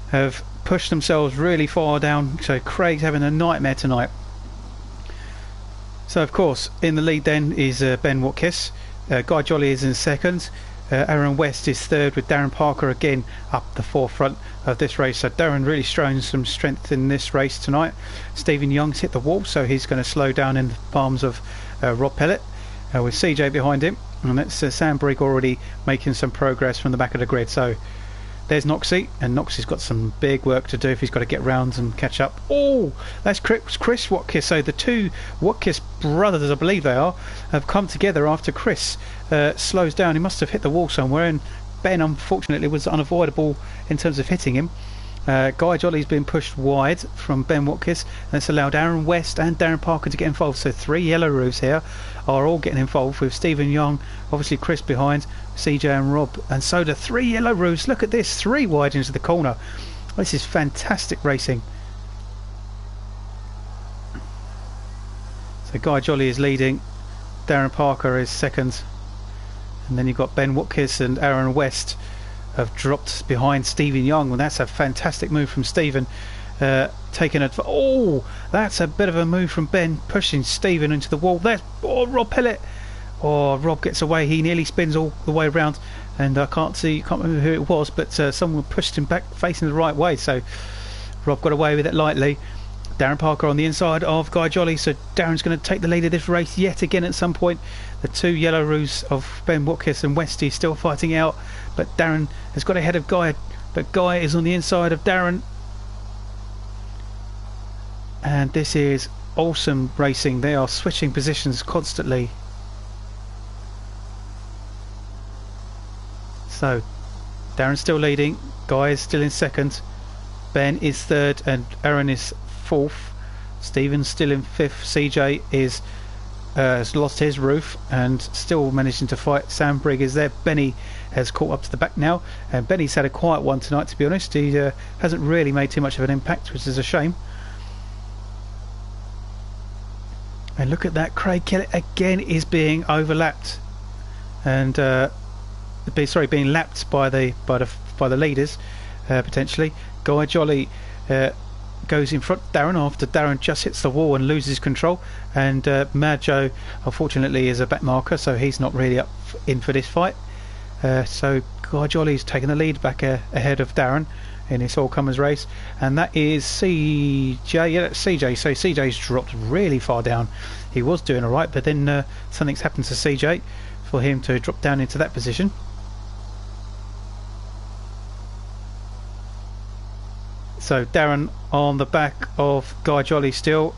have pushed themselves really far down, so Craig's having a nightmare tonight. So of course in the lead then is Ben Watkis, Guy Jolly is in second, Aaron West is third, with Darren Parker again up the forefront of this race. So Darren really showing some strength in this race tonight. Stephen Young's hit the wall, so he's going to slow down in the palms of Rob Pellet, with CJ behind him, and that's Sam Brigg already making some progress from the back of the grid. So There's Noxie, and Noxie's got some big work to do if he's got to get round and catch up. Oh, that's Chris Watkis. So the two Watkis brothers, I believe they are, have come together after Chris slows down. He must have hit the wall somewhere, and Ben, unfortunately, was unavoidable in terms of hitting him. Guy Jolly's been pushed wide from Ben Watkis, and it's allowed Aaron West and Darren Parker to get involved. So 3 yellow roofs here are all getting involved, with Stephen Young, obviously Chris behind, CJ and Rob, and so the 3 yellow roofs. Look at this, 3 wide into the corner. This is fantastic racing. So Guy Jolly is leading, Darren Parker is second, and then you've got Ben Watkis and Aaron West have dropped behind Stephen Young, and that's a fantastic move from Stephen. Taking it. Oh, that's a bit of a move from Ben, pushing Stephen into the wall. There's Rob Pellett. Oh, Rob gets away. He nearly spins all the way around, and I can't remember who it was, but someone pushed him back facing the right way. So Rob got away with it lightly. Darren Parker on the inside of Guy Jolly, so Darren's going to take the lead of this race yet again at some point. The 2 yellow roos of Ben Watkis and Westy still fighting out, but Darren has got ahead of Guy, but Guy is on the inside of Darren. And this is awesome racing. They are switching positions constantly. So Darren's still leading, Guy is still in second, Ben is third, and Aaron is fourth. Stephen's still in fifth. CJ is has lost his roof and still managing to fight. Sam Brigg is there. Benny has caught up to the back now, and Benny's had a quiet one tonight, to be honest. He hasn't really made too much of an impact, which is a shame. And look at that, Craig Kellett again is being overlapped, and being lapped by the leaders potentially. Guy Jolly goes in front Darren after Darren just hits the wall and loses control, and Mad Joe unfortunately is a back marker, so he's not really in for this fight. So Guy Jolly's taking the lead back ahead of Darren in this all-comers race, and that is CJ. Yeah, that's CJ. So CJ's dropped really far down. He was doing alright, but then something's happened to CJ for him to drop down into that position. So Darren on the back of Guy Jolly still,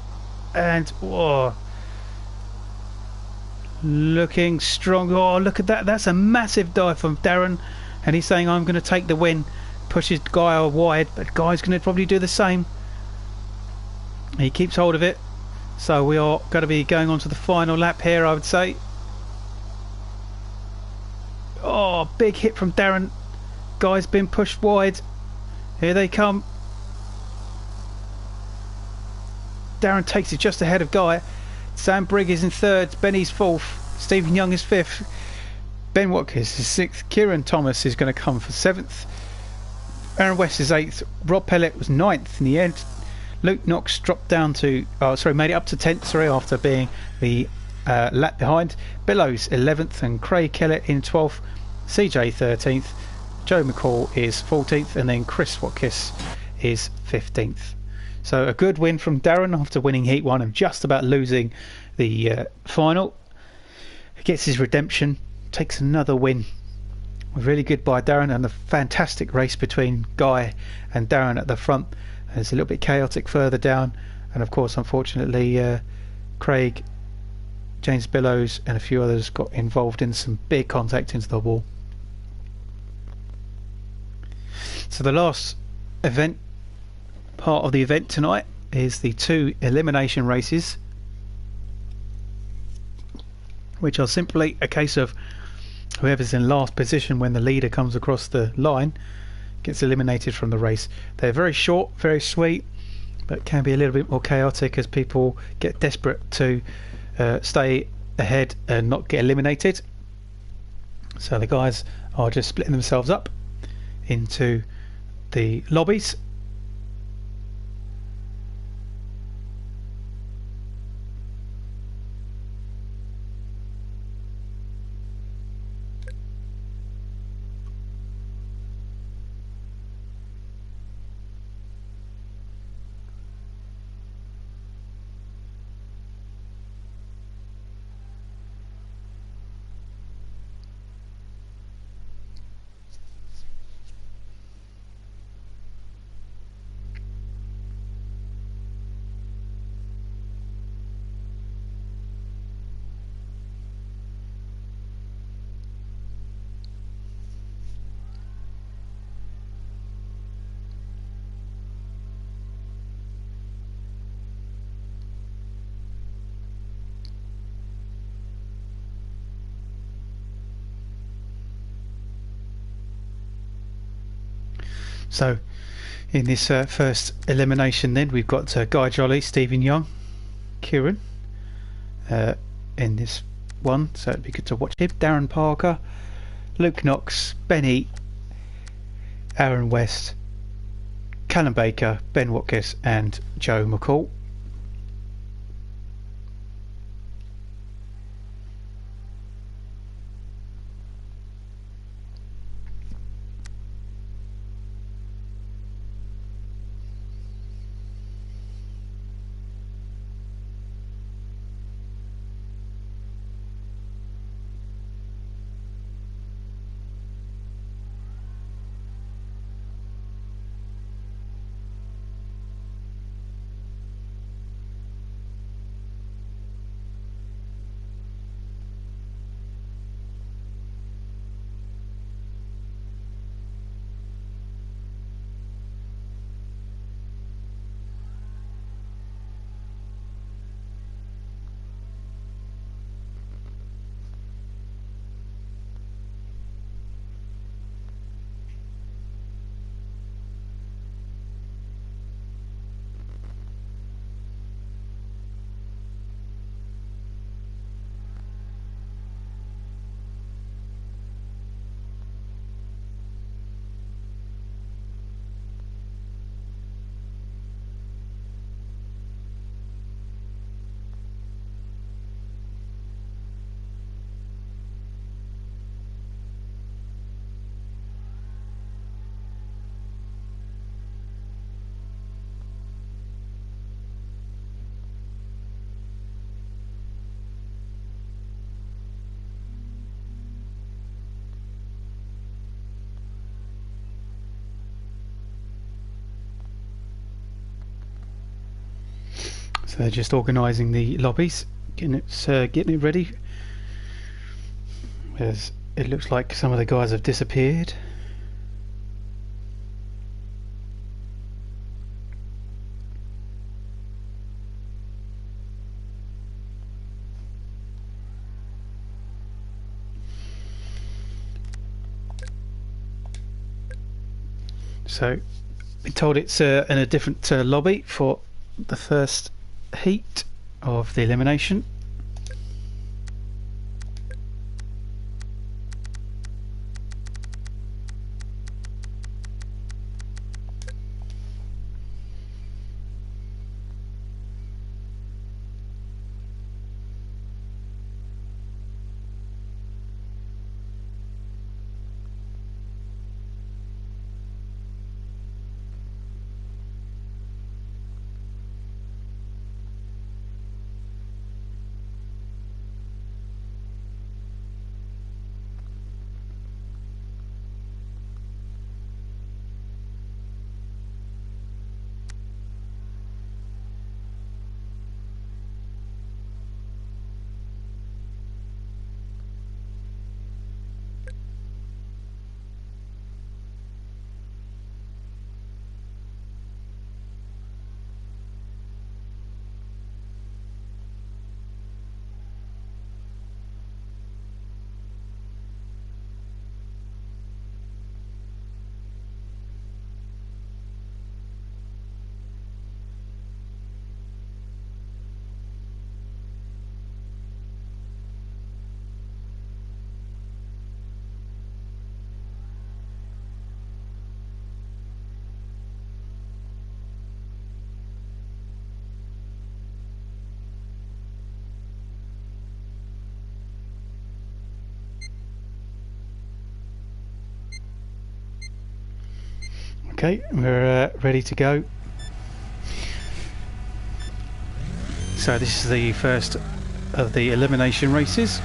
and whoa, looking strong. Oh, look at that, that's a massive dive from Darren, and he's saying I'm going to take the win. Pushes Guy wide, but Guy's going to probably do the same. He keeps hold of it, so we are going to be going on to the final lap here, I would say. Oh, big hit from Darren. Guy's been pushed wide. Here they come. Darren takes it just ahead of Guy. Sam Brigg is in third, Benny's fourth, Stephen Young is fifth, Ben Watkins is sixth, Kieran Thomas is going to come for seventh, Aaron West is eighth, Rob Pellett was ninth in the end, Luke Knox dropped down to made it up to 10th after being the lap behind, Billows 11th, and Craig Kellett in 12th, CJ 13th, Joe McCall is 14th, and then Chris Watkis is 15th. So a good win from Darren after winning Heat 1 and just about losing the final. He gets his redemption, takes another win. Really good by Darren, and a fantastic race between Guy and Darren at the front. It's a little bit chaotic further down, and of course unfortunately Craig, James Billows and a few others got involved in some big contact into the wall. So the last part of the event tonight is the 2 elimination races, which are simply a case of whoever's in last position when the leader comes across the line gets eliminated from the race. They're very short, very sweet, but can be a little bit more chaotic as people get desperate to stay ahead and not get eliminated. So the guys are just splitting themselves up into the lobbies. So in this first elimination then we've got Guy Jolly, Stephen Young, Kieran in this one, so it'd be good to watch him. Darren Parker, Luke Knox, Benny, Aaron West, Callum Baker, Ben Watkins and Joe McCall. So they're just organising the lobbies, getting it ready. As it looks like some of the guys have disappeared. So been told it's in a different lobby for the first heat of the elimination. Okay, we're ready to go. So this is the first of the elimination races.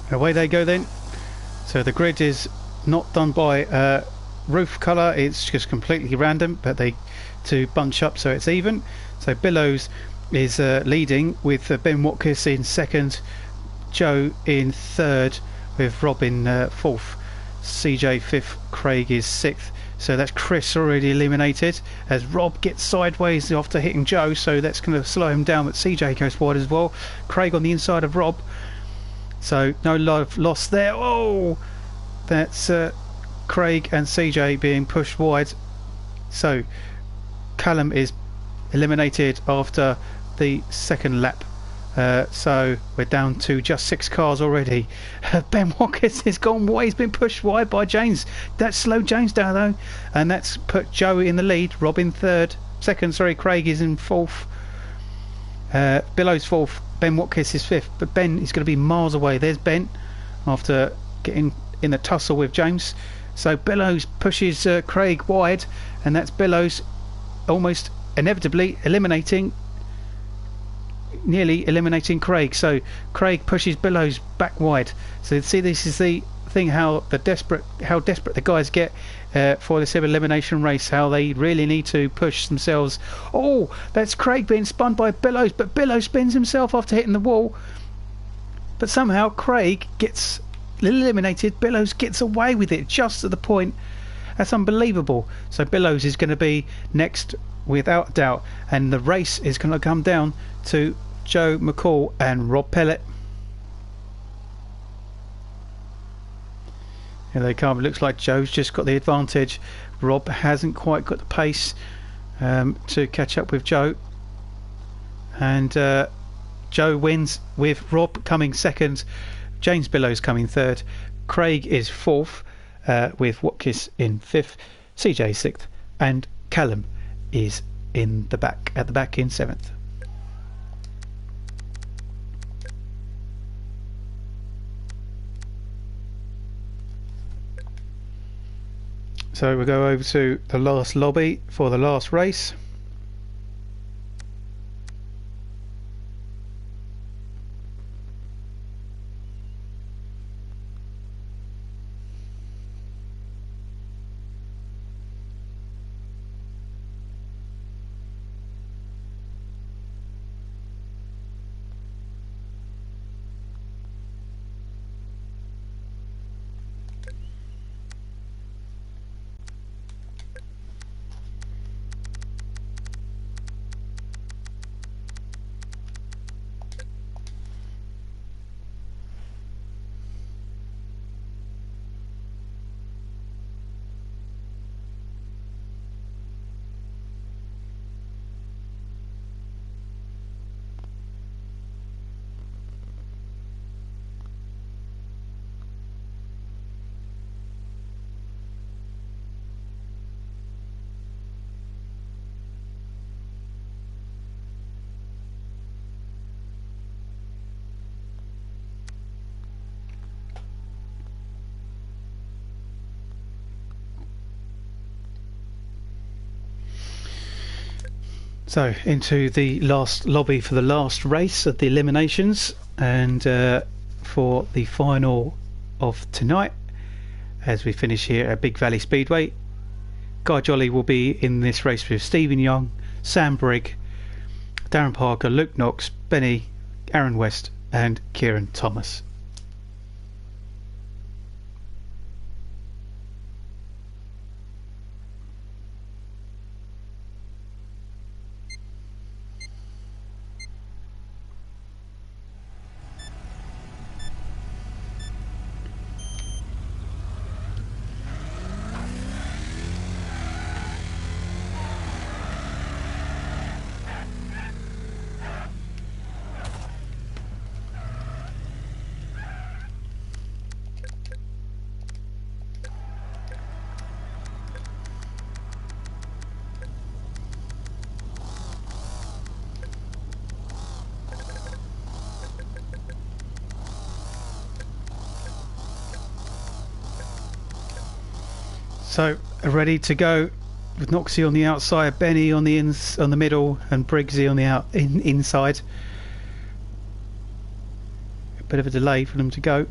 Away they go then. So the grid is not done by roof colour, it's just completely random, but they to bunch up so it's even. So Billows is leading with Ben Watkins in second, Joe in third, with Rob in fourth, CJ fifth, Craig is sixth. So that's Chris already eliminated as Rob gets sideways after hitting Joe, so that's going to slow him down, but CJ goes wide as well. Craig on the inside of Rob, so no love lost there. Oh, that's Craig and CJ being pushed wide. So Callum is eliminated after the second lap. So we're down to just 6 cars already. Ben Watkins has gone wide. He's been pushed wide by James. That slowed James down though, and that's put Joe in the lead. Rob in second. Sorry, Craig is in fourth. Billow's fourth. Ben Watkins is fifth. But Ben is going to be miles away. There's Ben after getting in the tussle with James. So Billows pushes Craig wide, and that's Billows almost inevitably nearly eliminating Craig. So Craig pushes Billows back wide. So see, this is the thing, how desperate the guys get for this elimination race, how they really need to push themselves. Oh, that's Craig being spun by Billows, but Billows spins himself after hitting the wall, but somehow Craig gets eliminated. Billows gets away with it just at the point. That's unbelievable. So Billows is going to be next without doubt, and the race is going to come down to Joe McCall and Rob Pellet. Here they come. It looks like Joe's just got the advantage. Rob hasn't quite got the pace to catch up with Joe, and Joe wins with Rob coming second, James Billows coming third, Craig is fourth, with Watkins in fifth, CJ sixth, and Callum is at the back in seventh. So we'll go over to the last lobby for the last race. So into the last lobby for the last race of the eliminations, and for the final of tonight, as we finish here at Big Valley Speedway. Guy Jolly will be in this race with Stephen Young, Sam Brigg, Darren Parker, Luke Knox, Benny, Aaron West and Kieran Thomas. So ready to go with Noxie on the outside, Benny on the middle, and Briggsy on the inside. A bit of a delay for them to go.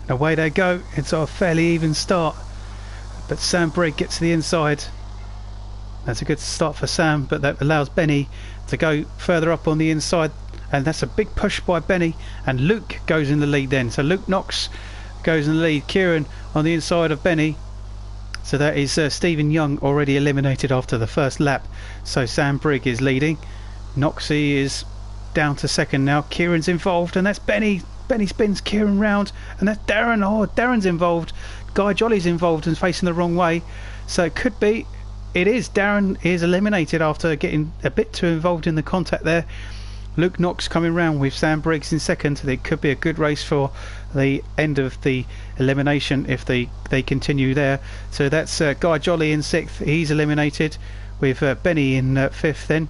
And away they go. It's a fairly even start, but Sam Brigg gets to the inside. That's a good start for Sam, but that allows Benny to go further up on the inside, and that's a big push by Benny, and Luke goes in the lead then. So Luke Knox goes in the lead, Kieran on the inside of Benny. So that is Stephen Young already eliminated after the first lap. So Sam Brigg is leading. Knoxy is down to second now. Kieran's involved, and that's Benny. Benny spins Kieran round, and that's Darren. Oh, Darren's involved. Guy Jolly's involved and facing the wrong way. So it could be. It is. Darren is eliminated after getting a bit too involved in the contact there. Luke Knox coming round with Sam Briggs in second. It could be a good race for the end of the elimination if they continue there. So that's Guy Jolly in sixth. He's eliminated with Benny in fifth then.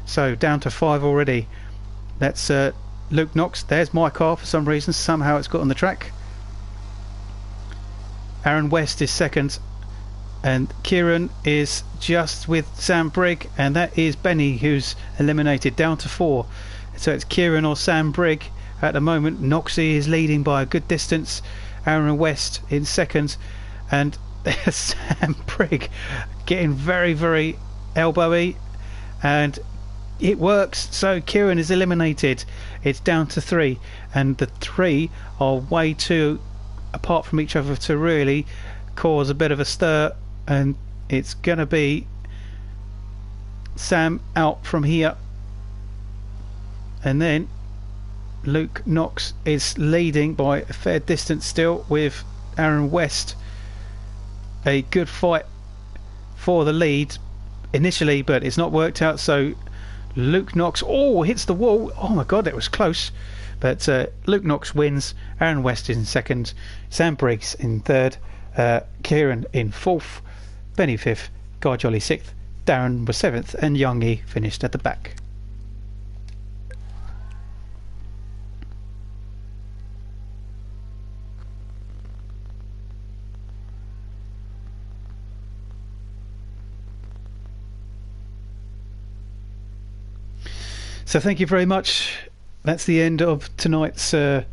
So down to 5 already. That's Luke Knox. There's my car for some reason. Somehow it's got on the track. Aaron West is second. And Kieran is just with Sam Brigg, and that is Benny who's eliminated, down to 4. So it's Kieran or Sam Brigg at the moment. Knoxy is leading by a good distance. Aaron West in second, and there's Sam Brigg getting very, very elbowy, and it works. So Kieran is eliminated. It's down to 3, and the 3 are way too apart from each other to really cause a bit of a stir. And it's going to be Sam out from here. And then Luke Knox is leading by a fair distance still with Aaron West. A good fight for the lead initially, but it's not worked out. So Luke Knox, hits the wall. Oh my God, that was close. But Luke Knox wins. Aaron West is in second. Sam Briggs in third. Kieran in fourth. Benny 5th, Guy Jolly 6th, Darren was 7th, and Youngie finished at the back. So thank you very much. That's the end of tonight's BriSCA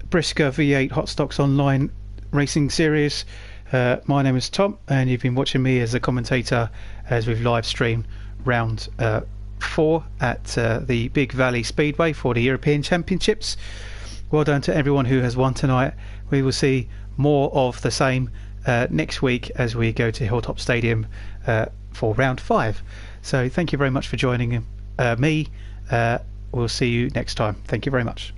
V8 Hotstox Online Racing Series. My name is Tom, and you've been watching me as a commentator as we've live streamed round 4 at the Big Valley Speedway for the European Championships. Well done to everyone who has won tonight. We will see more of the same next week as we go to Hilltop Stadium for round 5. So thank you very much for joining me. We'll see you next time. Thank you very much.